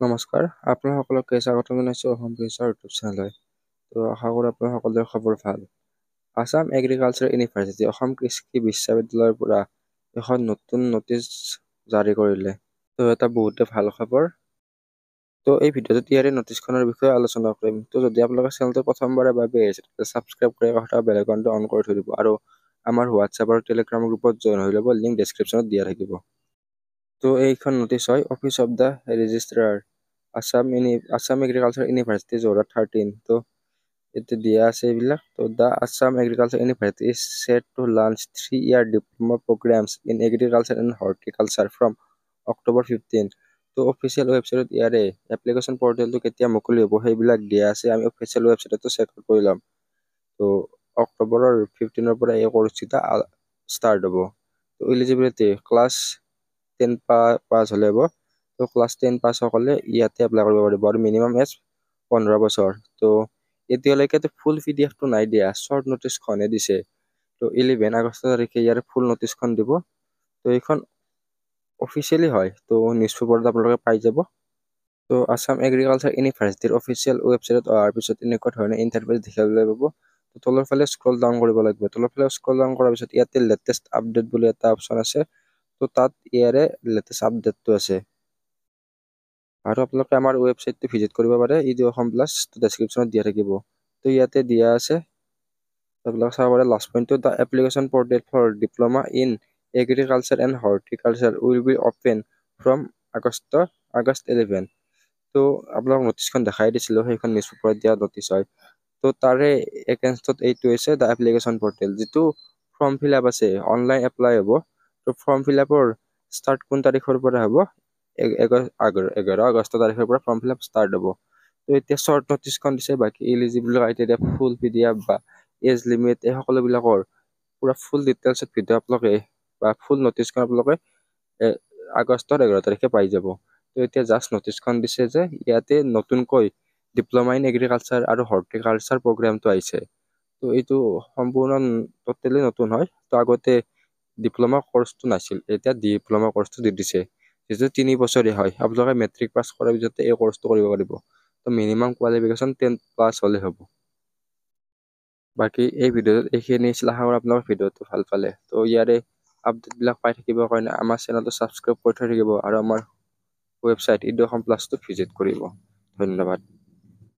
নমস্কাৰ, আপোনালোক সকলোকে স্বাগতম জনাইছোঁ অসম পুলিচৰ ইউটিউব চেনেললৈ। আশা কৰোঁ আপোনাৰ সকলোৰে খবৰ ভাল। আছাম এগ্ৰিকালচাৰ ইউনিভাৰ্চিটি অসম কৃষি বিশ্ববিদ্যালয়ৰ পৰা এখন নতুন নটিচ জাৰি কৰিলে। এটা বহুতে ভাল খবৰ। এই ভিডিঅ'টোত ইয়াৰে নটিচখনৰ বিষয়ে আলোচনা কৰিম। যদি আপোনালোকে চেনেলটো প্ৰথমবাৰৰ বাবে আহিছে তেন্তে ছাবস্ক্ৰাইব কৰি কথা বেল আইকনটো অন কৰি থৈ দিব আৰু আমাৰ হোৱাটছএপ আৰু টেলিগ্ৰাম গ্ৰুপত জইন হৈ ল'ব, লিংক ডেছক্ৰিপশ্যনত দিয়া থাকিব। এইখন নটিচ হয় office of the registrar Assam agriculture university Jorhat 13। ইয়াতে দিয়া আছে এইবিলাক। The Assam agriculture university is set to launch 3-year diploma programs in agriculture and horticulture from October 15। Official ৱেবছাইটত ইয়াৰে এপ্লিকেশ্যন পৰ্টেলটো কেতিয়া মুকলি হ'ব সেইবিলাক দিয়া আছে। আমি অফিচিয়েল ৱেবছাইটতো চেক কৰি ল'ম। অক্টোবৰৰ 15ৰ পৰা এই কৰ্চকেইটা ষ্টাৰ্ট হ'ব। এলিজিবিলিটি ক্লাছ 10 পাছ হ'লে হ'ব। ক্লাছ 10 পাছ সকলে ইয়াতে এপ্লাই কৰিব পাৰিব আৰু মিনিমাম এজ 15 বছৰ। এতিয়ালৈকে ফুল PDF টো নাই দিয়া, শ্বৰ্ট নটিচখনহে দিছে। 11 আগষ্ট তাৰিখে ইয়াৰ ফুল নটিচখন দিব। এইখন অফিচিয়েলি হয়, নিউজ পেপাৰত আপোনালোকে পাই যাব। আছাম এগ্ৰিকালচাৰ ইউনিভাৰ্চিটিৰ অফিচিয়েল ৱেবছাইটত অহাৰ পিছত এনেকুৱা ধৰণৰ ইণ্টাৰফেচ দেখিবলৈ পাব। তলৰ ফালে স্ক্ৰল ডাউন কৰিব লাগিব। তলৰ ফালে স্ক্ৰল ডাউন কৰাৰ পিছত ইয়াতে লেটেষ্ট আপডেট বুলি এটা অপশ্যন আছে। তাত ইয়াৰে লেটেষ্ট আপডেটটো আছে। আৰু আপোনালোকে আমাৰ ৱেবছাইটটো ভিজিট কৰিব পাৰে, ইডু অসম প্লাছ ডেছক্ৰিপশ্যনত দিয়া থাকিব। ইয়াতে দিয়া আছে আপোনালোকে চাব পাৰে লাষ্ট পইণ্টটো the application portal for diploma in agriculture and horticulture will be open from August 11। আপোনালোক নটিচখন দেখাই দিছিলোঁ, সেইখন নিউজ পেপাৰত দিয়া নটিচ হয়। তাৰে এগেইনষ্টত এইটো হৈছে দ্য এপ্লিকেশ্যন পৰ্টেল, যিটো ফৰ্ম ফিল আপ আছে, অনলাইন এপ্লাই হ'ব। ফৰ্ম ফিল আপৰ ষ্টাৰ্ট কোন তাৰিখৰ পৰা হ'ব? 11 আগষ্ট তাৰিখৰ পৰা ফৰ্ম ফিল আপ ষ্টাৰ্ট হ'ব। এতিয়া শ্বৰ্ট নটিচখন দিছে, বাকী এলিজিবল ক্ৰাইটেৰিয়া, ফুল PDF বা এজ লিমিট এই সকলোবিলাকৰ পুৰা ফুল ডিটেইলছত ভিডিঅ' আপোনালোকে বা ফুল নটিচখন আপোনালোকে আগষ্টৰ 11 তাৰিখে পাই যাব। এতিয়া জাষ্ট নটিচখন দিছে যে ইয়াতে নতুনকৈ ডিপ্ল'মা ইন এগ্ৰিকালচাৰ আৰু হৰ্টিকালচাৰ প্ৰগ্ৰামটো আহিছে। এইটো সম্পূৰ্ণ টোটেলি নতুন হয়। আগতে ডিপ্ল'মা কৰ্চটো নাছিল, এতিয়া ডিপ্ল'মা কৰ্চটো দি দিছে, যিটো 3 বছৰীয়া হয়। আপোনালোকে মেট্ৰিক পাছ কৰাৰ পিছতে এই কৰ্চটো কৰিব পাৰিব। মিনিমাম কোৱালিফিকেশ্যন 10 পাছ হ'লে হ'ব। বাকী এই ভিডিঅ'টোত এইখিনি আছিল। আশা কৰোঁ আপোনালোকৰ ভিডিঅ'টো ভাল পালে। ইয়াৰে আপডেটবিলাক পাই থাকিবৰ কাৰণে আমাৰ চেনেলটো ছাবস্ক্ৰাইব কৰি থৈ থাকিব আৰু আমাৰ ৱেবছাইট ইডু অসম প্লাছটো ভিজিট কৰিব। ধন্যবাদ।